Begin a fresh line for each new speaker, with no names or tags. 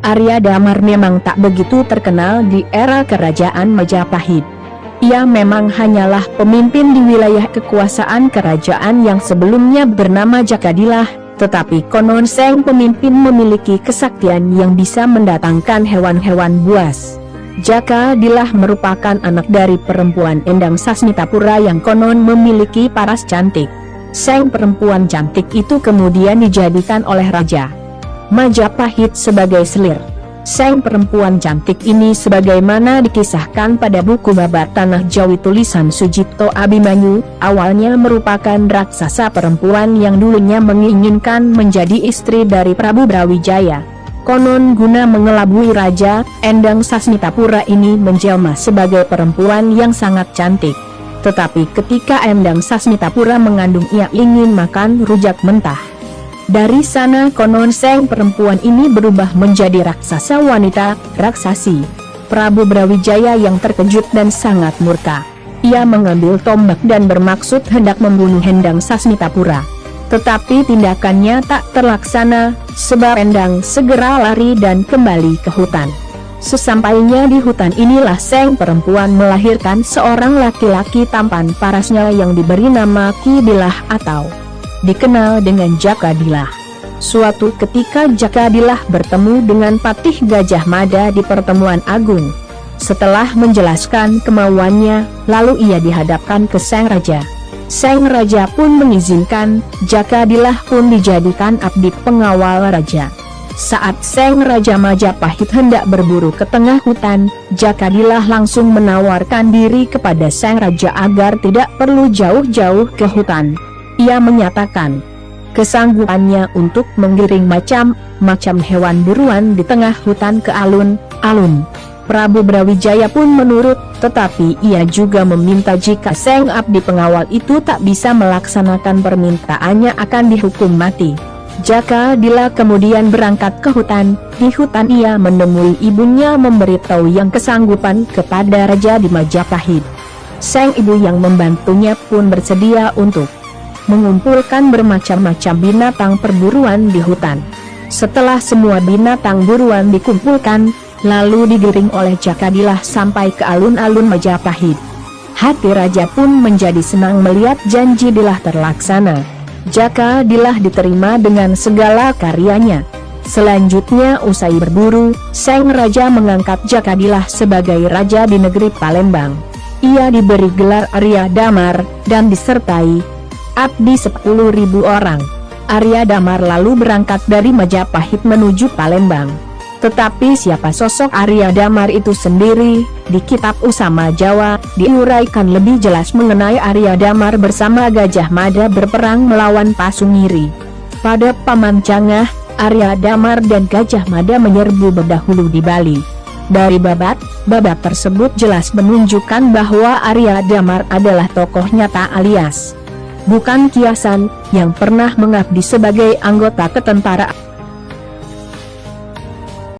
Arya Damar memang tak begitu terkenal di era kerajaan Majapahit. Ia memang hanyalah pemimpin di wilayah kekuasaan kerajaan yang sebelumnya bernama Jakadilah, tetapi konon sang pemimpin memiliki kesaktian yang bisa mendatangkan hewan-hewan buas. Jakadilah merupakan anak dari perempuan Endang Sasmitapura yang konon memiliki paras cantik. Sang perempuan cantik itu kemudian dijadikan oleh Raja Majapahit sebagai selir. Sang perempuan cantik ini sebagaimana dikisahkan pada buku Babat Tanah Jawi tulisan Sujipto Abimanyu, awalnya merupakan raksasa perempuan yang dulunya menginginkan menjadi istri dari Prabu Brawijaya. Konon guna mengelabui Raja, Endang Sasmitapura ini menjelma sebagai perempuan yang sangat cantik. Tetapi ketika Endang Sasmitapura mengandung, ia ingin makan rujak mentah. Dari sana konon sang perempuan ini berubah menjadi raksasa wanita, raksasi. Prabu Brawijaya yang terkejut dan sangat murka. Ia mengambil tombak dan bermaksud hendak membunuh Endang Sasmitapura. Tetapi tindakannya tak terlaksana, sebab Endang segera lari dan kembali ke hutan. Sesampainya di hutan inilah sang perempuan melahirkan seorang laki-laki tampan parasnya yang diberi nama Kibilah atau dikenal dengan Jakadilah. Suatu ketika Jakadilah bertemu dengan Patih Gajah Mada di pertemuan agung. Setelah menjelaskan kemauannya, lalu ia dihadapkan ke sang raja. Sang raja pun mengizinkan, Jakadilah pun dijadikan abdi pengawal raja. Saat sang Raja Majapahit hendak berburu ke tengah hutan, Jakadilah langsung menawarkan diri kepada sang raja agar tidak perlu jauh-jauh ke hutan. Ia menyatakan kesanggupannya untuk menggiring macam-macam hewan buruan di tengah hutan ke alun-alun. Prabu Brawijaya pun menurut, tetapi ia juga meminta jika sang abdi pengawal itu tak bisa melaksanakan permintaannya akan dihukum mati. Jakadilah kemudian berangkat ke hutan. Di hutan ia menemui ibunya memberitahu yang kesanggupan kepada Raja di Majapahit. Sang ibu yang membantunya pun bersedia untuk mengumpulkan bermacam-macam binatang perburuan di hutan. Setelah semua binatang buruan dikumpulkan, lalu digiring oleh Jakadilah sampai ke alun-alun Majapahit. Hati raja pun menjadi senang melihat janji Dilah terlaksana. Jakadilah diterima dengan segala karyanya. Selanjutnya usai berburu, sang raja mengangkat Jakadilah sebagai raja di negeri Palembang. Ia diberi gelar Arya Damar dan disertai abdi 10.000 orang. Arya Damar lalu berangkat dari Majapahit menuju Palembang. Tetapi siapa sosok Arya Damar itu sendiri? Di kitab Usama Jawa, diuraikan lebih jelas mengenai Arya Damar bersama Gajah Mada berperang melawan Pasungiri. Pada Paman Cangah, Arya Damar dan Gajah Mada menyerbu berdahulu di Bali. Dari babat tersebut jelas menunjukkan bahwa Arya Damar adalah tokoh nyata alias bukan kiasan, yang pernah mengabdi sebagai anggota ketentaraan